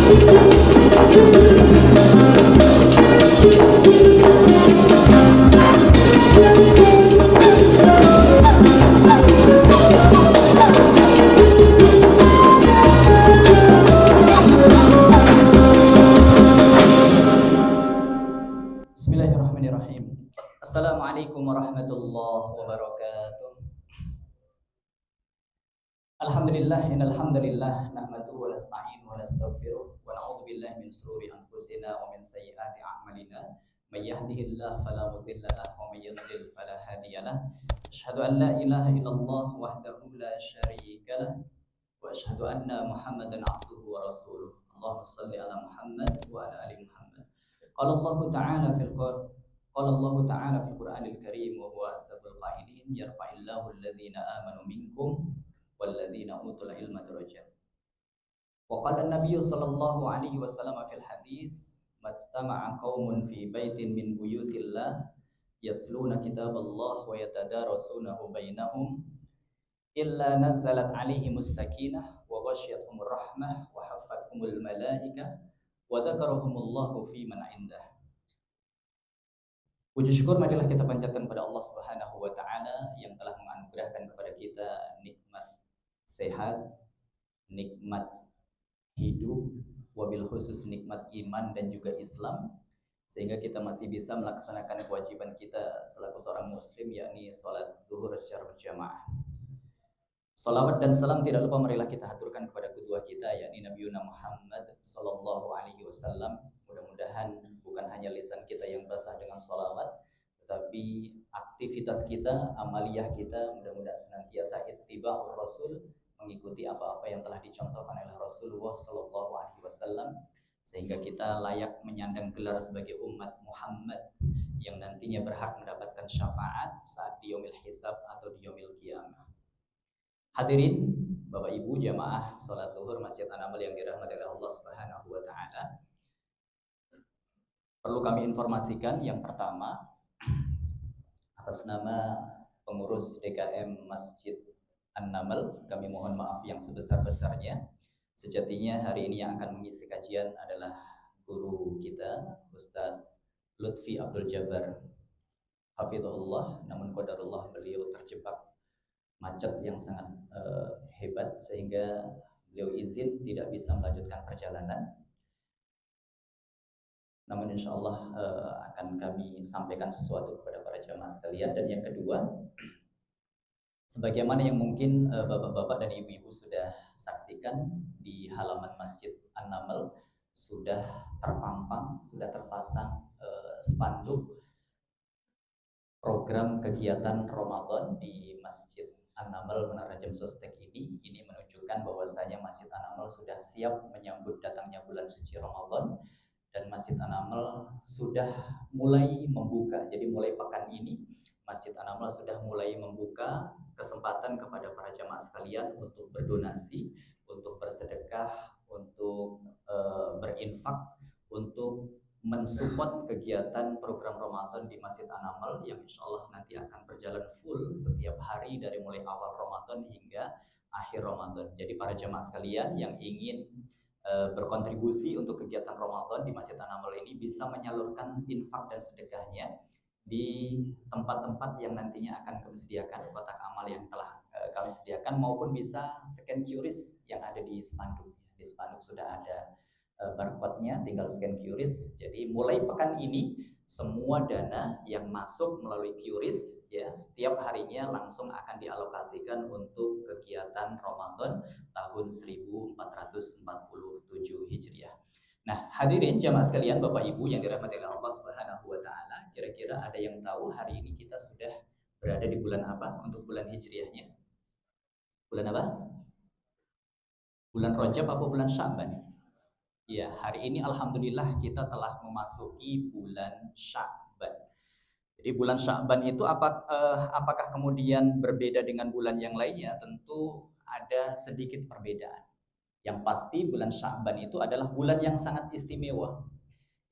Bismillahirrahmanirrahim. Assalamualaikum warahmatullahi wabarakatuh. Alhamdulillah, innal hamdalillah nahmaduhu wa nasta'inuhu wa nastaghfiruh wa na'udzu billahi min shururi anfusina wa min sayyiati a'malina. May yahdihillahu fala mudilla lahu wa may yudlil fala hadiya lahu. Asyhadu an la ilaha illallah wahdahu la syarika lahu wa asyhadu anna Muhammadan 'abduhu wa rasuluh. Allahumma shalli ala Muhammad wa ala ali Muhammad. Qala Allah Ta'ala fil Qur'anil Karim wa huwa asdaqul qailin yarfa'illahu alladhina amanu minkum walladhina utul ilma darajat. Wa qala an-nabiy sallallahu alaihi wasallam fil hadis majtama'a qaumun fi baitin min buyutillah yatluna kitaballah wa yatadarasunahu bainahum illa nazalat alaihimus sakinah wa ghasyiyatuhumur rahmah wa haffathumul malaikah wa dzakarahumullahu fi man 'indah. Puji syukur marilah kita panjatkan kepada Allah Subhanahu wa taala yang telah menganugerahkan kepada kita nikmat sehat, nikmat hidup, wabil khusus nikmat iman dan juga Islam, sehingga kita masih bisa melaksanakan kewajiban kita selaku seorang muslim, yakni salat zuhur secara berjamaah. Salawat dan salam tidak lupa marilah kita haturkan kepada kedua kita, yakni Nabiuna Muhammad sallallahu alaihi wasallam. Mudah-mudahan bukan hanya lisan kita yang basah dengan salawat, tetapi aktivitas kita, amaliyah kita mudah-mudahan senantiasa ittiba'ur rasul, mengikuti apa-apa yang telah dicontohkan oleh Rasulullah sallallahu alaihi wasallam, sehingga kita layak menyandang gelar sebagai umat Muhammad yang nantinya berhak mendapatkan syafaat saat di yaumil hisab atau di yaumil qiyamah. Hadirin Bapak Ibu jamaah salat zuhur Masjid An-Namal yang dirahmati oleh Allah Subhanahu wa taala. Perlu kami informasikan yang pertama, atas nama pengurus DKM Masjid An-Namal, kami mohon maaf yang sebesar-besarnya. Sejatinya hari ini yang akan mengisi kajian adalah guru kita, Ustadz Lutfi Abdul Jabbar hafizahullah, namun qadarullah beliau terjebak macet yang sangat hebat sehingga beliau izin tidak bisa melanjutkan perjalanan. Namun insya Allah akan kami sampaikan sesuatu kepada para jamaah sekalian. Dan yang kedua, sebagaimana yang mungkin bapak-bapak dan ibu-ibu sudah saksikan di halaman Masjid An-Namal, sudah terpampang, sudah terpasang spanduk program kegiatan Ramadan di Masjid An-Namal Menara Jam Sostek ini menunjukkan bahwasanya Masjid An-Namal sudah siap menyambut datangnya bulan suci Ramadan, dan Masjid An-Namal sudah mulai membuka. Jadi mulai pekan ini Masjid An-Namal sudah mulai membuka kesempatan kepada para jamaah sekalian untuk berdonasi, untuk bersedekah, untuk berinfak, untuk mensupport kegiatan program Ramadan di Masjid An-Namal yang insya Allah nanti akan berjalan full setiap hari dari mulai awal Ramadan hingga akhir Ramadan. Jadi para jemaah sekalian yang ingin berkontribusi untuk kegiatan Ramadan di Masjid An-Namal ini bisa menyalurkan infak dan sedekahnya di tempat-tempat yang nantinya akan kami sediakan, kotak amal yang telah kami sediakan, maupun bisa scan QRIS yang ada di spanduk. Di spanduk sudah ada barcode-nya, tinggal scan QRIS. Jadi mulai pekan ini semua dana yang masuk melalui QRIS ya setiap harinya langsung akan dialokasikan untuk kegiatan Ramadan tahun 1447 Hijriah. Nah, hadirin jamaah sekalian, Bapak Ibu yang dirahmati oleh Allah Subhanahu wa taala, kira-kira ada yang tahu hari ini kita sudah berada di bulan apa untuk bulan Hijriahnya? Bulan apa? Bulan Rajab apa bulan Sya'ban? Ya, hari ini alhamdulillah kita telah memasuki bulan Sya'ban. Jadi bulan Sya'ban itu apakah kemudian berbeda dengan bulan yang lainnya? Tentu ada sedikit perbedaan. Yang pasti bulan Sya'ban itu adalah bulan yang sangat istimewa.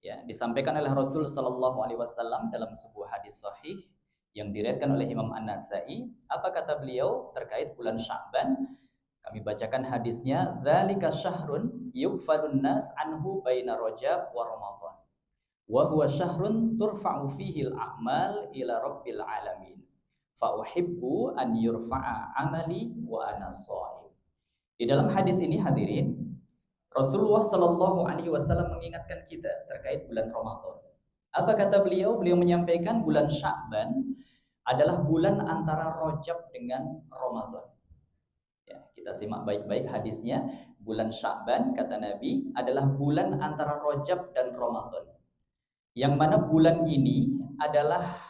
Ya, disampaikan oleh Rasul sallallahu alaihi wasallam dalam sebuah hadis sahih yang diriwayatkan oleh Imam An-Nasa'i. Apa kata beliau terkait bulan Sya'ban? Kami bacakan hadisnya, dzalika syahrun yughfalun nas anhu baina Rajab wa Ramadan. Wa huwa syahrun turfa'u fihi al-a'mal ila rabbil alamin. Fa uhibbu an yurfa'a amali wa ana shaim. Di dalam hadis ini hadirin, Rasulullah Shallallahu alaihi wasallam mengingatkan kita terkait bulan Ramadan. Apa kata beliau? Beliau menyampaikan bulan Sya'ban adalah bulan antara Rajab dengan Ramadan. Ya, kita simak baik-baik hadisnya. Bulan Sya'ban kata Nabi adalah bulan antara Rajab dan Ramadan. Yang mana bulan ini adalah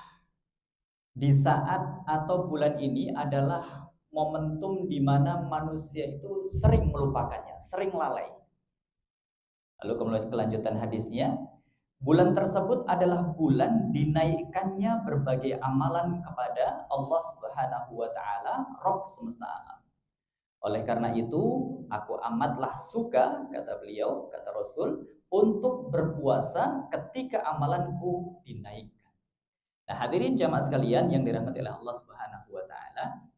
di saat atau bulan ini adalah momentum di mana manusia itu sering melupakannya, sering lalai. Lalu kemudian kelanjutan hadisnya, bulan tersebut adalah bulan dinaikkannya berbagai amalan kepada Allah Subhanahu wa taala, Rabb semesta alam. Oleh karena itu, aku amatlah suka, kata beliau, kata Rasul, untuk berpuasa ketika amalanku dinaikkan. Nah, hadirin jamaah sekalian yang dirahmati oleh Allah Subhanahu wa taala,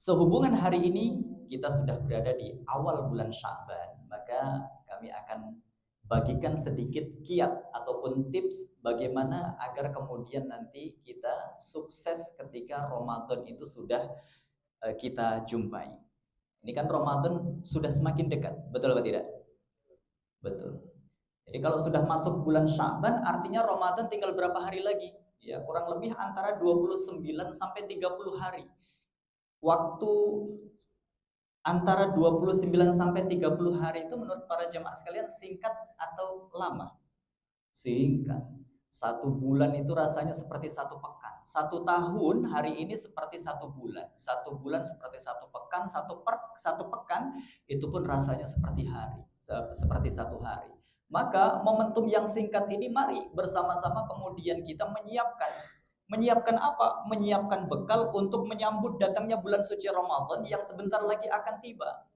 sehubungan hari ini kita sudah berada di awal bulan Sya'ban, maka kami akan bagikan sedikit kiat ataupun tips bagaimana agar kemudian nanti kita sukses ketika Ramadan itu sudah kita jumpai. Ini kan Ramadan sudah semakin dekat, betul atau tidak? Betul. Jadi kalau sudah masuk bulan Sya'ban, artinya Ramadan tinggal berapa hari lagi? Ya, kurang lebih antara 29 sampai 30 hari. Waktu antara 29 sampai 30 hari itu menurut para jemaah sekalian singkat atau lama? Singkat. 1 bulan itu rasanya seperti 1 pekan. 1 tahun hari ini seperti 1 bulan. 1 bulan seperti 1 pekan. 1 pekan itu pun rasanya seperti hari, seperti 1 hari. Maka momentum yang singkat ini mari bersama-sama kemudian kita menyiapkan apa? Menyiapkan bekal untuk menyambut datangnya bulan suci Ramadan yang sebentar lagi akan tiba.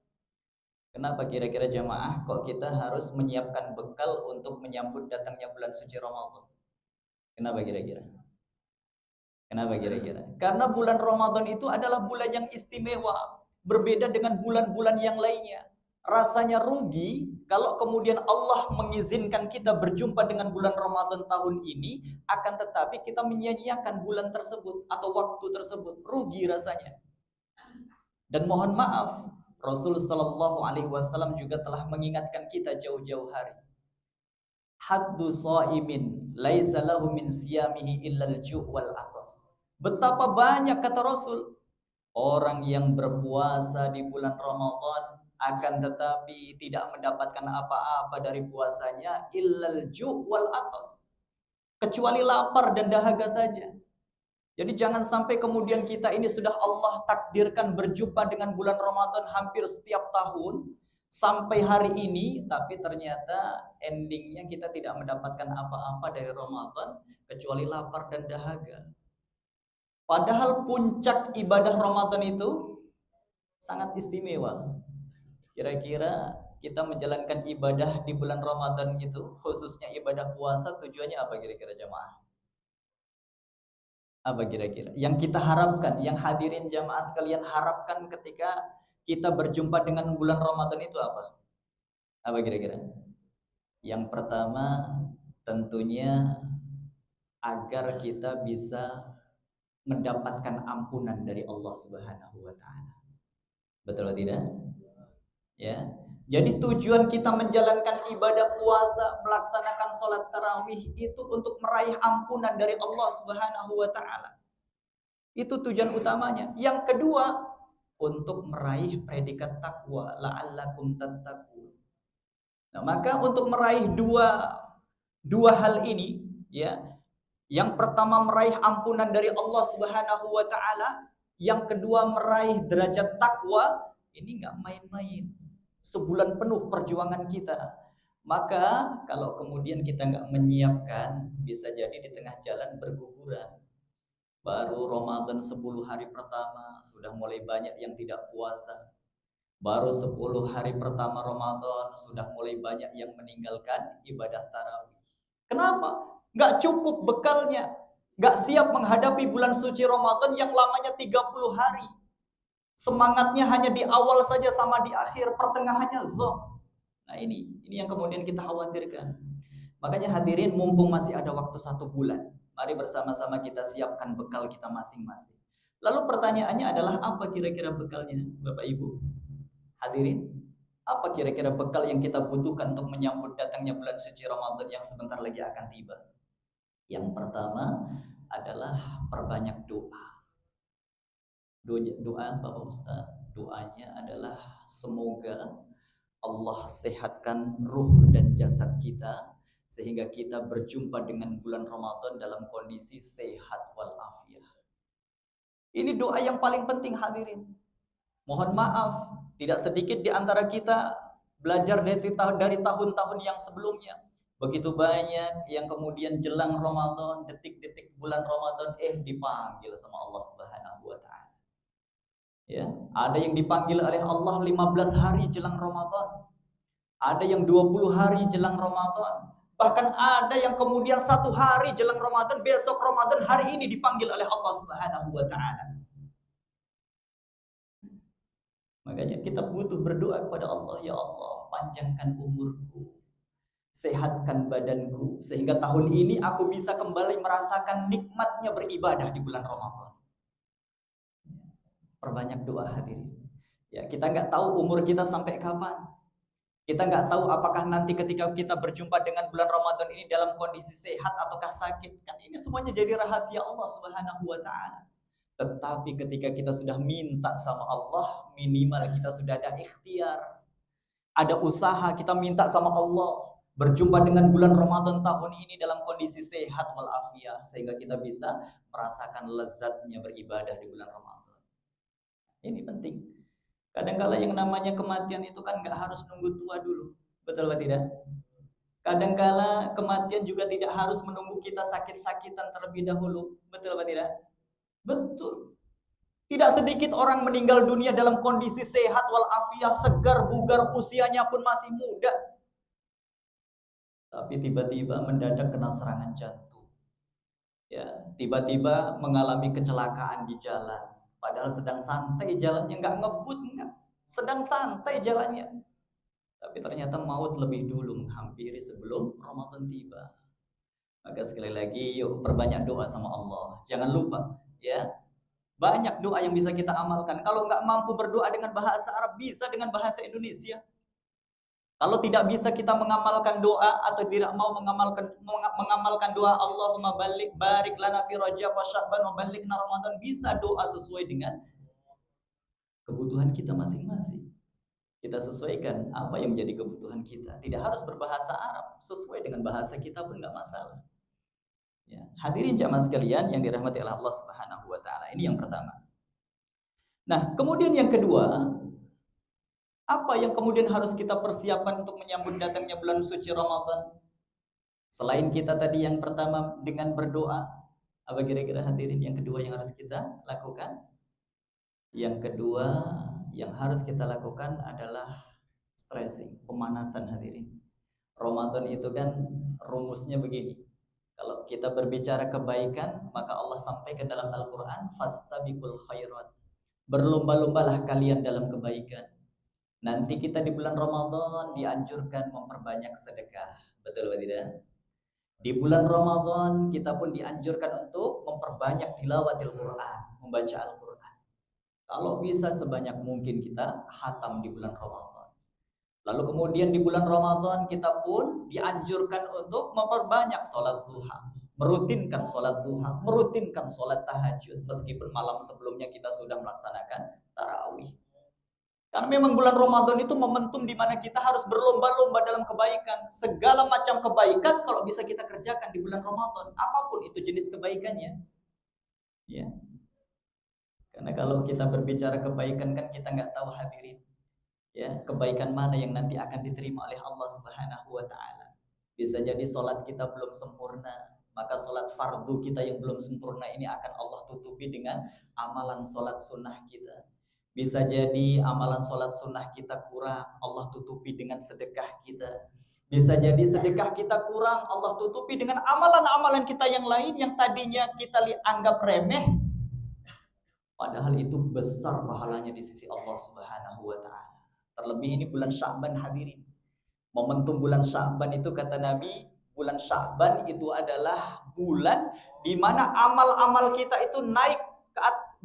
Kenapa kira-kira jamaah kok kita harus menyiapkan bekal untuk menyambut datangnya bulan suci Ramadan? Kenapa kira-kira? Kenapa kira-kira? Karena bulan Ramadan itu adalah bulan yang istimewa, berbeda dengan bulan-bulan yang lainnya. Rasanya rugi kalau kemudian Allah mengizinkan kita berjumpa dengan bulan Ramadan tahun ini, akan tetapi kita menyia-nyiakan bulan tersebut atau waktu tersebut. Rugi rasanya. Dan mohon maaf, Rasul Shallallahu alaihi wasallam juga telah mengingatkan kita jauh-jauh hari. Haddu shaimin laisa lahu min siyamihi illal ju' wal atas. Betapa banyak kata Rasul orang yang berpuasa di bulan Ramadan akan tetapi tidak mendapatkan apa-apa dari puasanya illal ju' wal atas, kecuali lapar dan dahaga saja. Jadi jangan sampai kemudian kita ini sudah Allah takdirkan berjumpa dengan bulan Ramadan hampir setiap tahun sampai hari ini, tapi ternyata endingnya kita tidak mendapatkan apa-apa dari Ramadan kecuali lapar dan dahaga. Padahal puncak ibadah Ramadan itu sangat istimewa. Kira-kira kita menjalankan ibadah di bulan Ramadan itu, khususnya ibadah puasa, tujuannya apa kira-kira jamaah? Apa kira-kira yang kita harapkan, yang hadirin jamaah sekalian harapkan ketika kita berjumpa dengan bulan Ramadan itu apa? Apa kira-kira? Yang pertama tentunya agar kita bisa mendapatkan ampunan dari Allah Subhanahu wa taala. Betul atau tidak? Ya. Jadi tujuan kita menjalankan ibadah puasa, melaksanakan sholat tarawih itu untuk meraih ampunan dari Allah Subhanahu wa taala. Itu tujuan utamanya. Yang kedua, untuk meraih predikat takwa, la'allakum tattaqun. Nah, maka untuk meraih dua hal ini, ya. Yang pertama meraih ampunan dari Allah Subhanahu wa taala, yang kedua meraih derajat takwa, ini enggak main-main. Sebulan penuh perjuangan kita. Maka kalau kemudian kita enggak menyiapkan, bisa jadi di tengah jalan berguguran. Baru Ramadan 10 hari pertama sudah mulai banyak yang tidak puasa. Baru 10 hari pertama Ramadan sudah mulai banyak yang meninggalkan ibadah tarawih. Kenapa? Nggak cukup bekalnya. Nggak siap menghadapi bulan suci Ramadan yang lamanya 30 hari. Semangatnya hanya di awal saja sama di akhir, pertengahannya zonk. Nah ini yang kemudian kita khawatirkan. Makanya hadirin, mumpung masih ada waktu 1 bulan, mari bersama-sama kita siapkan bekal kita masing-masing. Lalu pertanyaannya adalah apa kira-kira bekalnya, Bapak Ibu? Hadirin, apa kira-kira bekal yang kita butuhkan untuk menyambut datangnya bulan suci Ramadan yang sebentar lagi akan tiba? Yang pertama adalah perbanyak doa. Doa Bapak Ustaz, doanya adalah semoga Allah sehatkan ruh dan jasad kita sehingga kita berjumpa dengan bulan Ramadan dalam kondisi sehat walafiat. Ini doa yang paling penting hadirin. Mohon maaf, tidak sedikit di antara kita belajar dari tahun-tahun yang sebelumnya. Begitu banyak yang kemudian jelang Ramadan, detik-detik bulan Ramadan dipanggil sama Allah Subhanahu wa taala. Ya, ada yang dipanggil oleh Allah 15 hari jelang Ramadan. Ada yang 20 hari jelang Ramadan. Bahkan ada yang kemudian 1 hari jelang Ramadan, besok Ramadan, hari ini dipanggil oleh Allah Subhanahu wa taala. Makanya kita butuh berdoa kepada Allah, ya Allah, panjangkan umurku, sehatkan badanku, sehingga tahun ini aku bisa kembali merasakan nikmatnya beribadah di bulan Ramadan. Perbanyak doa hadirin. Ya, kita nggak tahu umur kita sampai kapan. Kita nggak tahu apakah nanti ketika kita berjumpa dengan bulan Ramadan ini dalam kondisi sehat ataukah sakit. Kan ini semuanya jadi rahasia Allah Subhanahu wa taala. Tetapi ketika kita sudah minta sama Allah, minimal kita sudah ada ikhtiar. Ada usaha, kita minta sama Allah berjumpa dengan bulan Ramadan tahun ini dalam kondisi sehat walafiat sehingga kita bisa merasakan lezatnya beribadah di bulan Ramadan. Ini penting. Kadang-kala yang namanya kematian itu kan nggak harus nunggu tua dulu. Betul atau tidak? Kadang-kala kematian juga tidak harus menunggu kita sakit-sakitan terlebih dahulu. Betul atau tidak? Betul. Tidak sedikit orang meninggal dunia dalam kondisi sehat walafiat, segar, bugar, usianya pun masih muda. Tapi tiba-tiba mendadak kena serangan jantung. Ya, tiba-tiba mengalami kecelakaan di jalan. Padahal sedang santai jalannya, nggak ngebut, nggak. Sedang santai jalannya. Tapi ternyata maut lebih dulu menghampiri sebelum Ramadan tiba. Maka sekali lagi, yuk perbanyak doa sama Allah. Jangan lupa, ya. Banyak doa yang bisa kita amalkan. Kalau nggak mampu berdoa dengan bahasa Arab, bisa dengan bahasa Indonesia. Kalau tidak bisa kita mengamalkan doa atau tidak mau mengamalkan doa Allahumma barik lana fi Rajab wa Sya'ban wa ballighna Ramadan, bisa doa sesuai dengan kebutuhan kita masing-masing. Kita sesuaikan apa yang menjadi kebutuhan kita. Tidak harus berbahasa Arab, sesuai dengan bahasa kita pun nggak masalah. Ya. Hadirin jamaah sekalian yang dirahmati oleh Allah Subhanahu wa taala. Ini yang pertama. Nah, kemudian yang kedua, apa yang kemudian harus kita persiapkan untuk menyambut datangnya bulan suci Ramadan? Selain kita tadi yang pertama dengan berdoa, apa kira-kira hadirin yang kedua yang harus kita lakukan? Yang kedua yang harus kita lakukan adalah stressing, pemanasan hadirin. Ramadan itu kan rumusnya begini. Kalau kita berbicara kebaikan, maka Allah sampaikan dalam Al-Quran, fastabiqul khairat. Berlomba-lombalah kalian dalam kebaikan. Nanti kita di bulan Ramadan dianjurkan memperbanyak sedekah. Betul atau tidak? Di bulan Ramadan kita pun dianjurkan untuk memperbanyak tilawatil Quran, membaca Al-Quran. Kalau bisa sebanyak mungkin kita khatam di bulan Ramadan. Lalu kemudian di bulan Ramadan kita pun dianjurkan untuk memperbanyak sholat duha. Merutinkan sholat duha, merutinkan sholat tahajud. Meskipun malam sebelumnya kita sudah melaksanakan tarawih. Karena memang bulan Ramadan itu momentum di mana kita harus berlomba-lomba dalam kebaikan. Segala macam kebaikan kalau bisa kita kerjakan di bulan Ramadan, apapun itu jenis kebaikannya. Ya. Karena kalau kita berbicara kebaikan kan kita nggak tahu hadirin. Ya, kebaikan mana yang nanti akan diterima oleh Allah Subhanahu wa taala. Bisa jadi sholat kita belum sempurna, maka sholat fardu kita yang belum sempurna ini akan Allah tutupi dengan amalan sholat sunnah kita. Bisa jadi amalan sholat sunnah kita kurang, Allah tutupi dengan sedekah kita. Bisa jadi sedekah kita kurang, Allah tutupi dengan amalan-amalan kita yang lain yang tadinya kita anggap remeh. Padahal itu besar pahalanya di sisi Allah Subhanahu wa taala. Terlebih ini bulan Sya'ban hadirin. Momentum bulan Sya'ban itu kata Nabi, bulan Sya'ban itu adalah bulan di mana amal-amal kita itu naik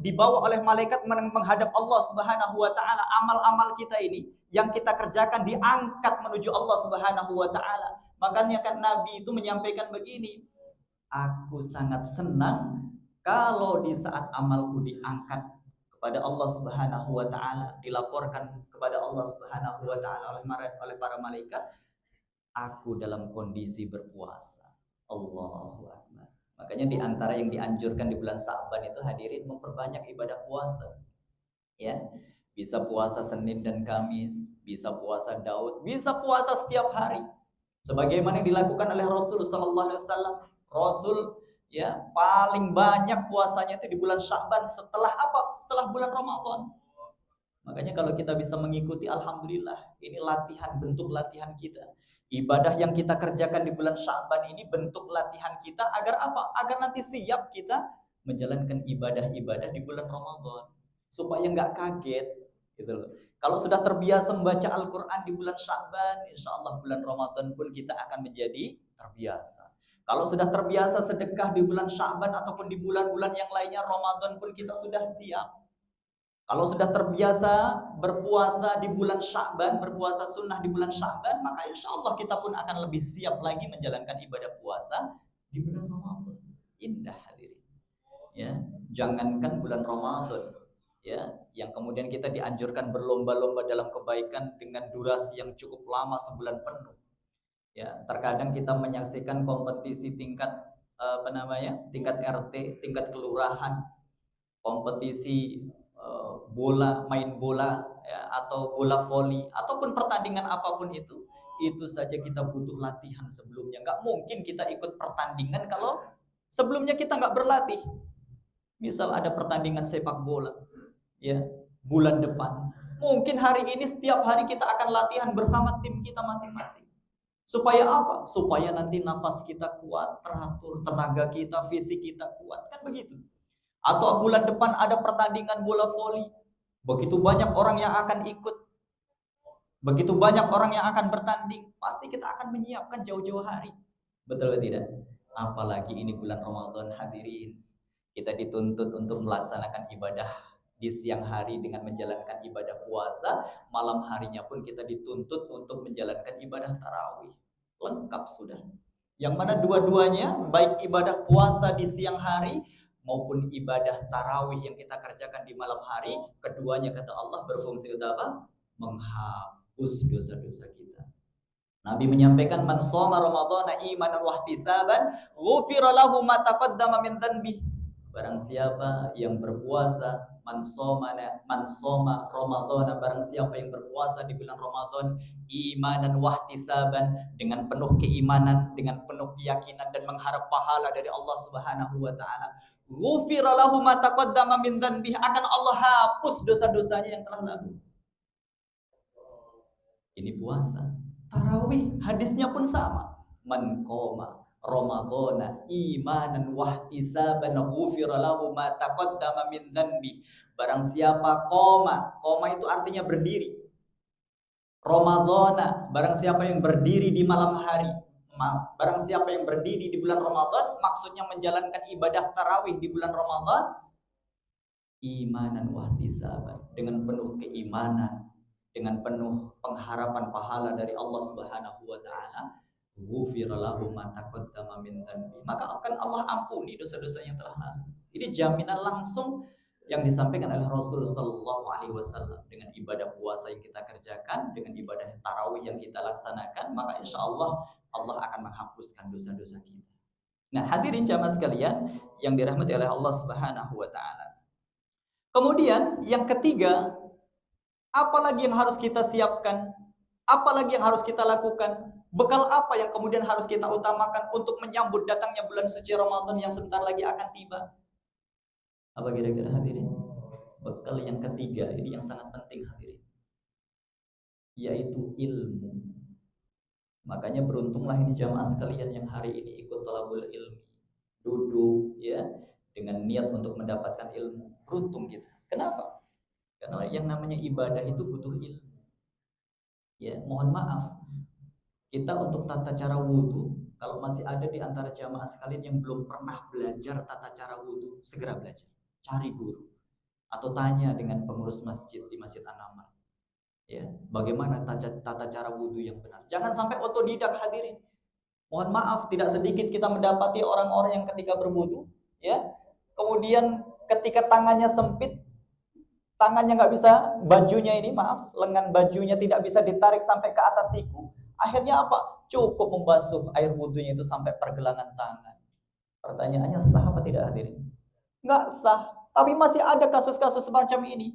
dibawa oleh malaikat menghadap Allah Subhanahu wa taala. Amal-amal kita ini yang kita kerjakan diangkat menuju Allah Subhanahu wa taala. Makanya kan Nabi itu menyampaikan begini, aku sangat senang kalau di saat amalku diangkat kepada Allah Subhanahu wa taala, dilaporkan kepada Allah Subhanahu wa taala oleh para malaikat, aku dalam kondisi berpuasa. Allahu Akbar. Makanya di antara yang dianjurkan di bulan Sa'ban itu hadirin memperbanyak ibadah puasa. Ya. Bisa puasa Senin dan Kamis, bisa puasa Daud, bisa puasa setiap hari. Sebagaimana yang dilakukan oleh Rasul sallallahu alaihi wasallam. Rasul ya paling banyak puasanya itu di bulan Sya'ban setelah apa? Setelah bulan Ramadan. Makanya kalau kita bisa mengikuti, alhamdulillah, ini latihan, bentuk latihan kita. Ibadah yang kita kerjakan di bulan Sya'ban ini bentuk latihan kita agar apa? Agar nanti siap kita menjalankan ibadah-ibadah di bulan Ramadan. Supaya nggak kaget, gitu loh. Kalau sudah terbiasa membaca Al-Quran di bulan Sya'ban, insya Allah bulan Ramadan pun kita akan menjadi terbiasa. Kalau sudah terbiasa sedekah di bulan Sya'ban ataupun di bulan-bulan yang lainnya, Ramadan pun kita sudah siap. Kalau sudah terbiasa berpuasa di bulan Sya'ban, berpuasa sunnah di bulan Sya'ban, maka insya Allah kita pun akan lebih siap lagi menjalankan ibadah puasa di bulan Ramadan. Indah hadirin. Ya, jangankan bulan Ramadan, ya, yang kemudian kita dianjurkan berlomba-lomba dalam kebaikan dengan durasi yang cukup lama sebulan penuh. Ya, terkadang kita menyaksikan kompetisi tingkat tingkat RT, tingkat kelurahan, kompetisi main bola ya, atau bola voli ataupun pertandingan apapun itu saja kita butuh latihan sebelumnya. Nggak mungkin kita ikut pertandingan kalau sebelumnya kita nggak berlatih. Misal ada pertandingan sepak bola ya bulan depan, mungkin hari ini setiap hari kita akan latihan bersama tim kita masing-masing. Supaya apa? Supaya nanti nafas kita kuat, teratur, tenaga kita, fisik kita kuat, kan begitu. Atau bulan depan ada pertandingan bola voli. Begitu banyak orang yang akan ikut. Begitu banyak orang yang akan bertanding. Pasti kita akan menyiapkan jauh-jauh hari. Betul atau tidak? Apalagi ini bulan Ramadan hadirin. Kita dituntut untuk melaksanakan ibadah di siang hari dengan menjalankan ibadah puasa. Malam harinya pun kita dituntut untuk menjalankan ibadah tarawih. Lengkap sudah. Yang mana dua-duanya, baik ibadah puasa di siang hari maupun ibadah tarawih yang kita kerjakan di malam hari, keduanya kata Allah berfungsi untuk apa? Menghapus dosa-dosa kita. Nabi menyampaikan, man shoma ramadhana imanan wa ihtisaban ghufira lahu ma taqaddama min dhanbi. Barang siapa yang berpuasa, man shoma ramadhana, barang siapa yang berpuasa di bulan Ramadan imanan wa ihtisaban, dengan penuh keimanan, dengan penuh keyakinan dan mengharap pahala dari Allah Subhanahu wa taala, ghufira lahu ma taqaddama min dhanbi, akan Allah hapus dosa-dosanya yang telah lalu. Ini puasa. Tarawih hadisnya pun sama. Man qoma ramadhana imanan wa ihtisaban ghufira lahu ma taqaddama min dhanbi. Barang siapa qoma itu artinya berdiri. Ramadhana, barang siapa yang berdiri di malam hari. Barang siapa yang berdiri di bulan Ramadan, maksudnya menjalankan ibadah tarawih di bulan Ramadan, imanan wa ihtisaban, dengan penuh keimanan, dengan penuh pengharapan pahala dari Allah Subhanahu wa taala, ghufira lahu ma taqaddama min dhanbi, maka akan Allah ampuni dosa-dosa yang telah lalu. Ini jaminan langsung yang disampaikan oleh Rasul sallallahu alaihi wasallam. Dengan ibadah puasa yang kita kerjakan, dengan ibadah tarawih yang kita laksanakan, maka insya Allah Allah akan menghapuskan dosa-dosa kita. Nah, hadirin jamaah sekalian yang dirahmati oleh Allah Subhanahu wa taala. Kemudian yang ketiga, apalagi yang harus kita siapkan? Apalagi yang harus kita lakukan? Bekal apa yang kemudian harus kita utamakan untuk menyambut datangnya bulan suci Ramadan yang sebentar lagi akan tiba? Apa kira-kira hadirin? Bekal yang ketiga ini yang sangat penting hadirin, yaitu ilmu. Makanya beruntunglah ini jamaah sekalian yang hari ini ikut thalabul ilmi, duduk ya dengan niat untuk mendapatkan ilmu, beruntung kita. Kenapa? Karena yang namanya ibadah itu butuh ilmu. Ya, mohon maaf, kita untuk tata cara wudhu, kalau masih ada di antara jamaah sekalian yang belum pernah belajar tata cara wudhu, segera belajar, cari guru, atau tanya dengan pengurus masjid di Masjid An-Namal. Ya, bagaimana tata cara wudhu yang benar. Jangan sampai otodidak hadirin. Mohon maaf, tidak sedikit kita mendapati orang-orang yang ketika berwudhu, ya, kemudian ketika tangannya sempit, tangannya nggak bisa, bajunya ini maaf, lengan bajunya tidak bisa ditarik sampai ke atas siku. Akhirnya apa? Cukup membasuh air wudhunya itu sampai pergelangan tangan. Pertanyaannya sah apa tidak hadirin? Nggak sah. Tapi masih ada kasus-kasus semacam ini.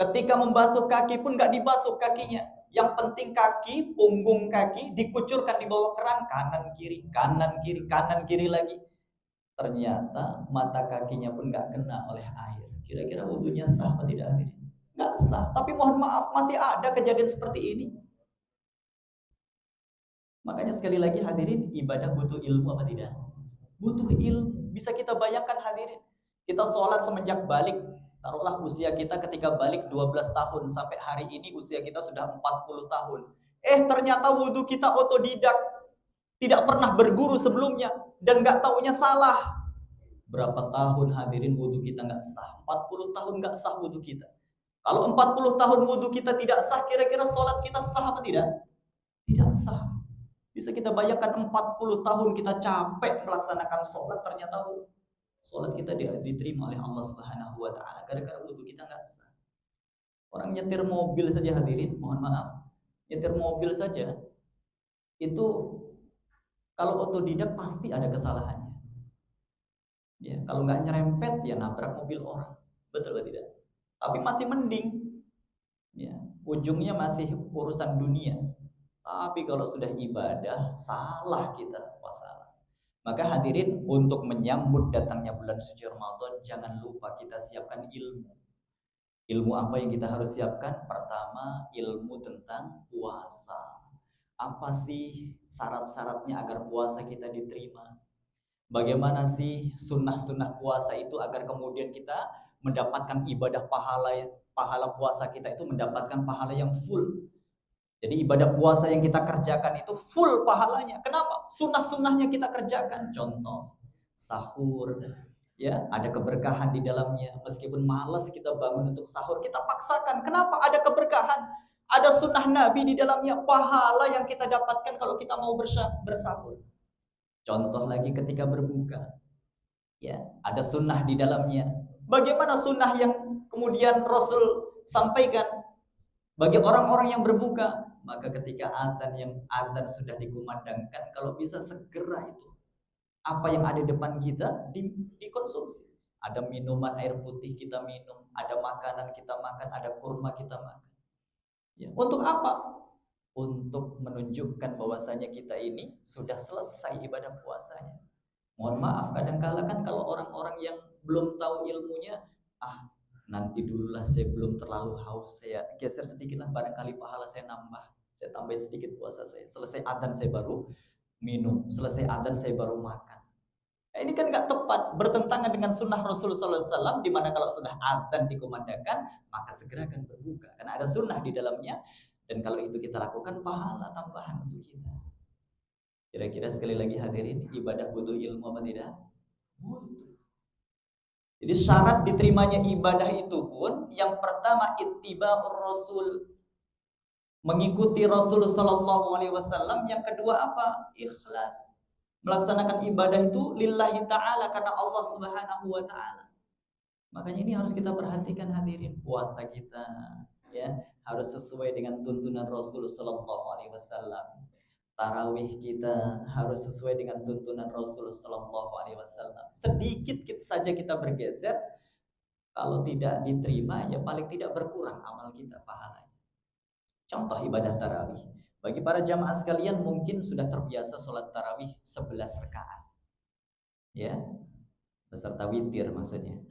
Ketika membasuh kaki pun nggak dibasuh kakinya. Yang penting kaki, punggung kaki dikucurkan di bawah keran, kanan kiri, kanan kiri, kanan kiri lagi. Ternyata mata kakinya pun nggak kena oleh air. Kira-kira wudhunya sah atau tidak hadirin? Nggak sah. Tapi mohon maaf, masih ada kejadian seperti ini. Makanya sekali lagi hadirin, ibadah butuh ilmu apa tidak? Butuh ilmu. Bisa kita bayangkan hadirin, kita sholat semenjak balik. Taruhlah usia kita ketika balik 12 tahun sampai hari ini usia kita sudah 40 tahun. Ternyata wudhu kita otodidak. Tidak pernah berguru sebelumnya dan nggak taunya salah. Berapa tahun hadirin wudhu kita nggak sah? 40 tahun nggak sah wudhu kita. Kalau 40 tahun wudhu kita tidak sah, kira-kira sholat kita sah apa tidak? Tidak sah. Bisa kita bayangkan 40 tahun kita capek melaksanakan sholat, ternyata sholat kita diterima oleh Allah Subhanahu wa Ta'ala gara-gara wudhu kita nggak sah. Orang nyetir mobil saja hadirin, mohon maaf, nyetir mobil saja itu kalau otodidak pasti ada kesalahannya. Ya, kalau nggak nyerempet ya nabrak mobil orang, betul atau tidak? Tapi masih mending, ya, ujungnya masih urusan dunia. Tapi kalau sudah ibadah, salah kita, salah. Maka hadirin, untuk menyambut datangnya bulan suci Ramadan, jangan lupa kita siapkan ilmu. Ilmu apa yang kita harus siapkan? Pertama, ilmu tentang puasa. Apa sih syarat-syaratnya agar puasa kita diterima? Bagaimana sih sunnah-sunnah puasa itu agar kemudian kita mendapatkan ibadah pahala puasa kita itu mendapatkan pahala yang full. Jadi ibadah puasa yang kita kerjakan itu full pahalanya. Kenapa? Sunnah-sunnahnya kita kerjakan. Contoh, sahur. Ya, ada keberkahan di dalamnya. Meskipun malas kita bangun untuk sahur, kita paksakan. Kenapa? Ada keberkahan. Ada sunnah Nabi di dalamnya. Pahala yang kita dapatkan kalau kita mau bersahur. Contoh lagi ketika berbuka. Ya, ada sunnah di dalamnya. Bagaimana sunnah yang kemudian Rasul sampaikan bagi orang-orang yang berbuka? Maka ketika adzan sudah dikumandangkan, kalau bisa segera itu apa yang ada di depan kita dikonsumsi. Ada minuman air putih kita minum, ada makanan kita makan, ada kurma kita makan. Ya, untuk apa? Untuk menunjukkan bahwasanya kita ini sudah selesai ibadah puasanya. Mohon maaf, kadang-kala kan kalau orang-orang yang belum tahu ilmunya, nanti dululah, saya belum terlalu haus, saya geser sedikit lah, barangkali pahala saya nambah, saya tambahin sedikit puasa saya. Selesai adzan saya baru minum, selesai adzan saya baru makan. Nah, ini kan nggak tepat, bertentangan dengan sunnah Rasulullah SAW, di mana kalau sudah adzan dikumandangkan, maka segera akan berbuka, karena ada sunnah di dalamnya, dan kalau itu kita lakukan, pahala tambahan untuk kita. Kira-kira sekali lagi hadirin, ibadah butuh ilmu apa tidak? Butuh. Jadi syarat diterimanya ibadah itu pun yang pertama ittiba'ur Rasul, mengikuti Rasul sallallahu alaihi wasallam. Yang kedua apa? Ikhlas. Melaksanakan ibadah itu lillahi ta'ala, karena Allah Subhanahu wa ta'ala. Makanya ini harus kita perhatikan hadirin, puasa kita ya harus sesuai dengan tuntunan Rasul sallallahu alaihi wasallam. Tarawih kita harus sesuai dengan tuntunan Rasul sallallahu alaihi wasallam. Sedikit saja kita bergeser, kalau tidak diterima ya paling tidak berkurang amal kita pahalanya. Contoh ibadah tarawih. Bagi para jamaah sekalian mungkin sudah terbiasa sholat tarawih 11 rakaat. Ya. Beserta witir maksudnya.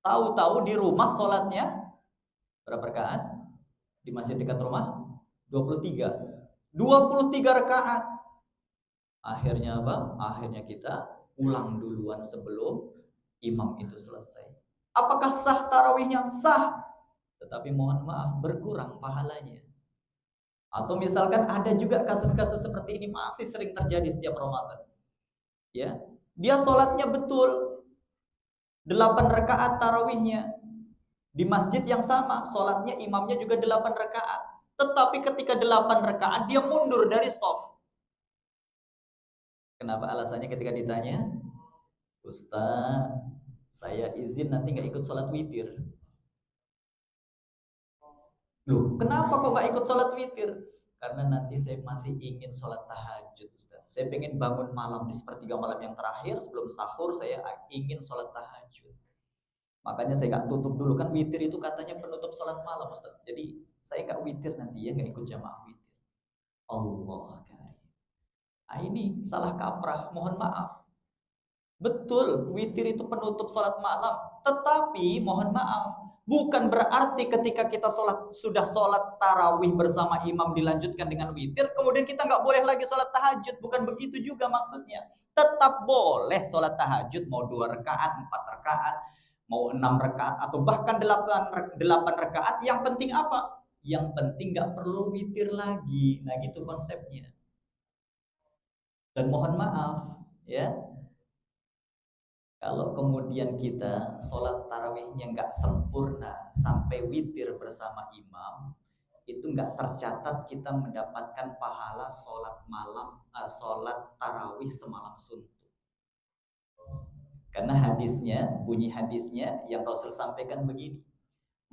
Tahu-tahu di rumah sholatnya berapa rakaat? Di masjid dekat rumah 23 rakaat. Akhirnya apa? Akhirnya kita pulang duluan sebelum imam itu selesai. Apakah sah tarawihnya? Sah. Tetapi mohon maaf, berkurang pahalanya. Atau misalkan ada juga kasus-kasus seperti ini masih sering terjadi setiap Ramadan. Ya, dia sholatnya betul 8 rakaat tarawihnya di masjid yang sama, sholatnya imamnya juga 8 rakaat. Tetapi ketika 8 rakaat dia mundur dari shaf. Kenapa alasannya ketika ditanya? Ustaz, saya izin nanti nggak ikut sholat witir. Loh, kenapa kok nggak ikut sholat witir? Karena nanti saya masih ingin sholat tahajud, Ustaz. Saya pengen bangun malam di sepertiga malam yang terakhir sebelum sahur, saya ingin sholat tahajud. Makanya saya nggak tutup dulu, kan witir itu katanya penutup sholat malam, Ustaz. Jadi saya nggak witir nanti ya, nggak ikut jamaah witir. Allah karim. Nah, ini salah kaprah, mohon maaf. Betul, witir itu penutup sholat malam. Tetapi mohon maaf, bukan berarti ketika kita sudah sholat tarawih bersama imam dilanjutkan dengan witir, kemudian kita nggak boleh lagi sholat tahajud. Bukan begitu juga maksudnya. Tetap boleh sholat tahajud, mau 2 rakaat, 4 rakaat, mau 6 rakaat, atau bahkan 8 rakaat. Yang penting apa? Yang penting nggak perlu witir lagi. Nah gitu konsepnya. Dan mohon maaf, ya, kalau kemudian kita sholat tarawihnya nggak sempurna sampai witir bersama imam, itu nggak tercatat kita mendapatkan pahala sholat malam, sholat tarawih semalam suntuk. Karena hadisnya, bunyi hadisnya yang Rasul sampaikan begini,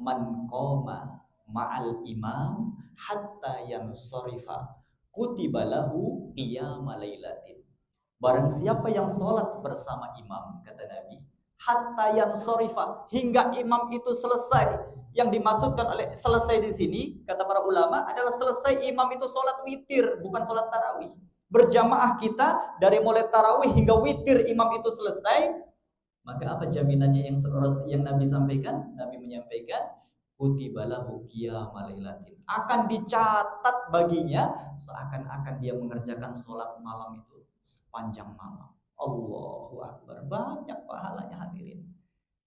man qoma ma'al imam hatta yansorifa kutiba lahu qiyama lailatin. Barang siapa yang sholat bersama imam, kata Nabi, hatta yansorifa, hingga imam itu selesai. Yang dimaksudkan oleh selesai di sini, kata para ulama, adalah selesai imam itu sholat witir, bukan sholat tarawih. Berjamaah kita dari mulai tarawih hingga witir imam itu selesai, maka apa jaminannya yang Nabi sampaikan? Nabi menyampaikan, kutibalahu qiyama lailatin, akan dicatat baginya seakan-akan dia mengerjakan sholat malam itu sepanjang malam. Allahu Akbar, banyak pahalanya hadirin.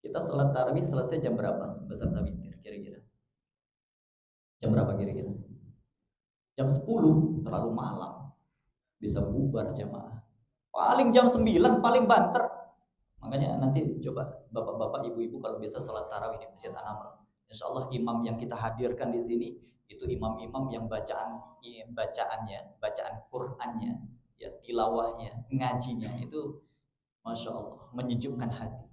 Kita sholat tarawih selesai jam berapa beserta witir kira-kira? Jam berapa kira-kira? Jam 10, terlalu malam. Bisa bubar jamaah. Paling jam 9, paling banter. Makanya nanti coba bapak-bapak, ibu-ibu kalau bisa sholat tarawih di Masjid An-Naml. Insya Allah imam yang kita hadirkan di sini itu imam-imam yang bacaannya, bacaan Qur'annya, ya tilawahnya, ngajinya itu masya Allah menyejukkan hati,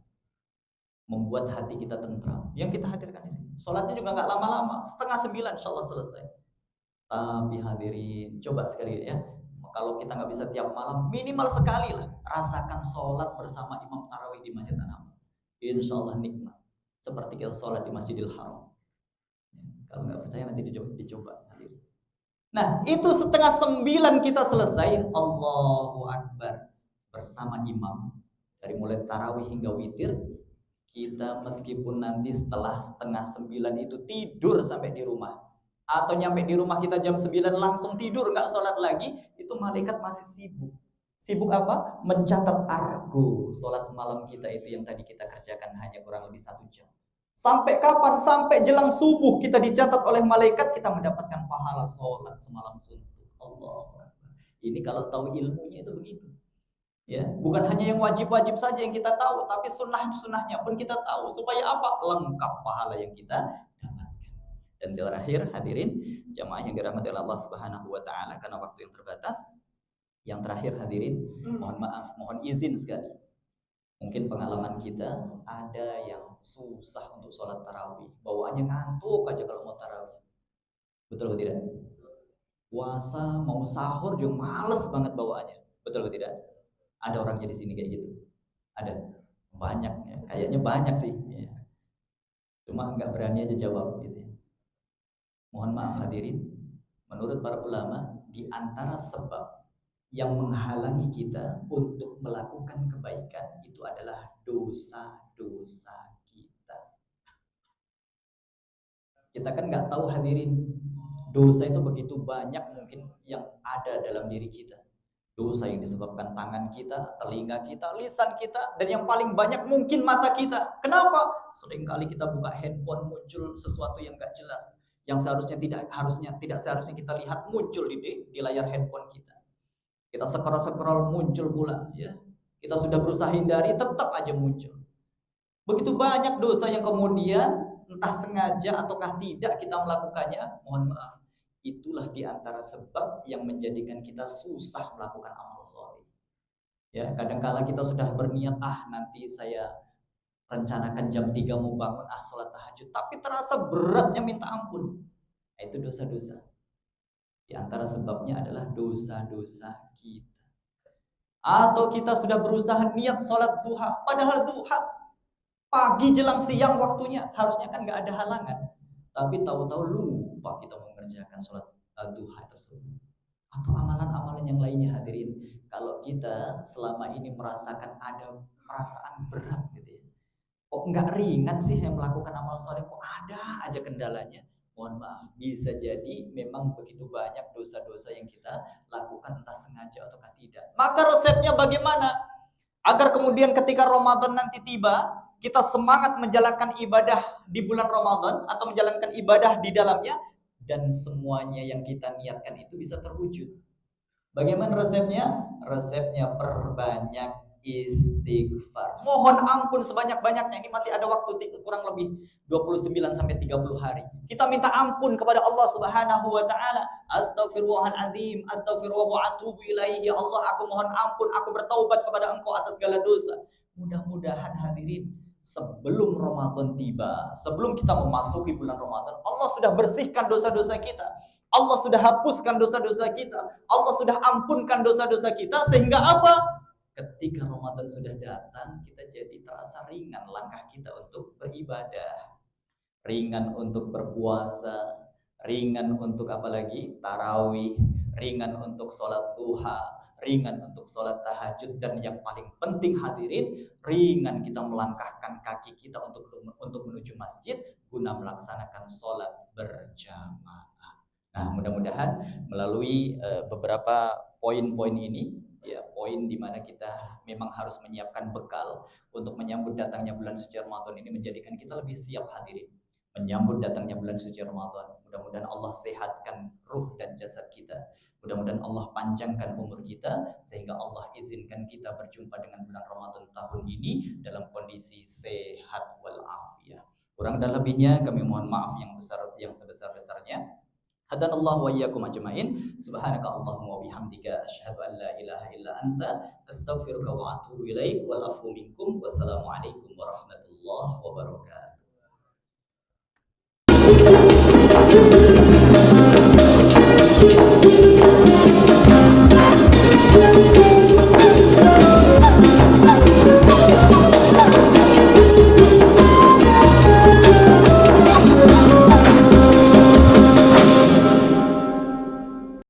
membuat hati kita tentram. Yang kita hadirkan di sini, sholatnya juga nggak lama-lama, 8:30 insya Allah selesai. Tapi hadirin, coba sekali ya, kalau kita nggak bisa tiap malam, minimal sekali lah rasakan sholat bersama imam tarawih di Masjid An-Naml. Insya Allah nikmat, seperti kita sholat di Masjidil Haram. Kalau nggak percaya nanti dicoba. Nah itu 8:30 kita selesai, Allahu Akbar, bersama imam dari mulai tarawih hingga witir. Kita meskipun nanti setelah 8:30 itu tidur sampai di rumah, atau nyampe di rumah kita jam 9 langsung tidur, nggak sholat lagi, itu malaikat masih sibuk. Sibuk apa? Mencatat argo sholat malam kita itu yang tadi kita kerjakan hanya kurang lebih 1 jam. Sampai kapan? Sampai jelang subuh kita dicatat oleh malaikat, kita mendapatkan pahala sholat semalam suntuk. Allah. Ini kalau tahu ilmunya itu begitu. Ya, bukan hanya yang wajib-wajib saja yang kita tahu, tapi sunnah-sunnahnya pun kita tahu. Supaya apa? Lengkap pahala yang kita dapatkan. Dan terakhir hadirin, jamaah yang dirahmati Allah Subhanahu wa taala, karena waktu yang terbatas. Yang terakhir hadirin, mohon maaf, mohon izin sekali. Mungkin pengalaman kita ada yang susah untuk sholat tarawih, bawaannya ngantuk aja kalau mau tarawih. Betul atau tidak? Puasa mau sahur juga males banget bawaannya. Betul atau tidak? Ada orangnya di sini kayak gitu? Ada? Banyak ya, kayaknya banyak sih ya. Cuma nggak berani aja jawab gitu ya. Mohon maaf hadirin, menurut para ulama, di antara sebab yang menghalangi kita untuk melakukan kebaikan itu adalah dosa-dosa kita. Kita kan nggak tahu hadirin, dosa itu begitu banyak mungkin yang ada dalam diri kita. Dosa yang disebabkan tangan kita, telinga kita, lisan kita, dan yang paling banyak mungkin mata kita. Kenapa? Seringkali kita buka handphone muncul sesuatu yang gak jelas, yang tidak seharusnya kita lihat muncul di layar handphone kita. Kita scroll muncul pula, ya. Kita sudah berusaha hindari, tetap aja muncul. Begitu banyak dosa yang kemudian entah sengaja ataukah tidak kita melakukannya, mohon maaf. Itulah diantara sebab yang menjadikan kita susah melakukan amal soleh. Ya, kadangkala kita sudah berniat, nanti saya rencanakan jam 3 mau bangun, sholat tahajud, tapi terasa beratnya minta ampun. Nah, itu dosa-dosa. Di antara sebabnya adalah dosa-dosa kita. Atau kita sudah berusaha niat sholat duha, padahal duha pagi jelang siang waktunya, harusnya kan nggak ada halangan. Tapi tahu-tahu lupa kita mengerjakan sholat duha tersebut. Atau amalan-amalan yang lainnya, hadirin. Kalau kita selama ini merasakan ada perasaan berat gitu ya. Kok nggak ringan sih saya melakukan amal soleh, kok ada aja kendalanya. Mohon maaf, bisa jadi memang begitu banyak dosa-dosa yang kita lakukan entah sengaja atau tidak. Maka resepnya bagaimana? Agar kemudian ketika Ramadan nanti tiba, kita semangat menjalankan ibadah di bulan Ramadan atau menjalankan ibadah di dalamnya, dan semuanya yang kita niatkan itu bisa terwujud. Bagaimana resepnya? Resepnya perbanyak istighfar. Mohon ampun sebanyak-banyaknya. Ini masih ada waktu kurang lebih 29 sampai 30 hari. Kita minta ampun kepada Allah Subhanahu wa taala. Astaghfirullahaladzim, astaghfirullah wa atubu ilaihi. Ya Allah, aku mohon ampun, aku bertaubat kepada Engkau atas segala dosa. Mudah-mudahan hadirin, sebelum Ramadan tiba, sebelum kita memasuki bulan Ramadan, Allah sudah bersihkan dosa-dosa kita. Allah sudah hapuskan dosa-dosa kita. Allah sudah ampunkan dosa-dosa kita. Sehingga apa? Ketika Ramadan sudah datang, kita jadi terasa ringan langkah kita untuk beribadah. Ringan untuk berpuasa. Ringan untuk apa lagi? Tarawih. Ringan untuk sholat duha. Ringan untuk sholat tahajud, dan yang paling penting hadirin, ringan kita melangkahkan kaki kita untuk menuju masjid guna melaksanakan sholat berjamaah. Nah, mudah-mudahan melalui beberapa poin-poin ini, ya, poin di mana kita memang harus menyiapkan bekal untuk menyambut datangnya bulan suci Ramadan ini, menjadikan kita lebih siap hadirin menyambut datangnya bulan suci Ramadan. Mudah-mudahan Allah sehatkan ruh dan jasad kita. Mudah-mudahan Allah panjangkan umur kita sehingga Allah izinkan kita berjumpa dengan bulan Ramadan tahun ini dalam kondisi sehat walafiat. Kurang dan lebihnya kami mohon maaf yang sebesar-besarnya. Hadanallahu wa iyyakum ajmain. Subhanaka Allahumma wa bihamdika asyhadu an la ilaha illa anta astaghfiruka wa atubu ilaik. Wal afwu minkum. Wassalamu alaikum warahmatullahi wabarakatuh.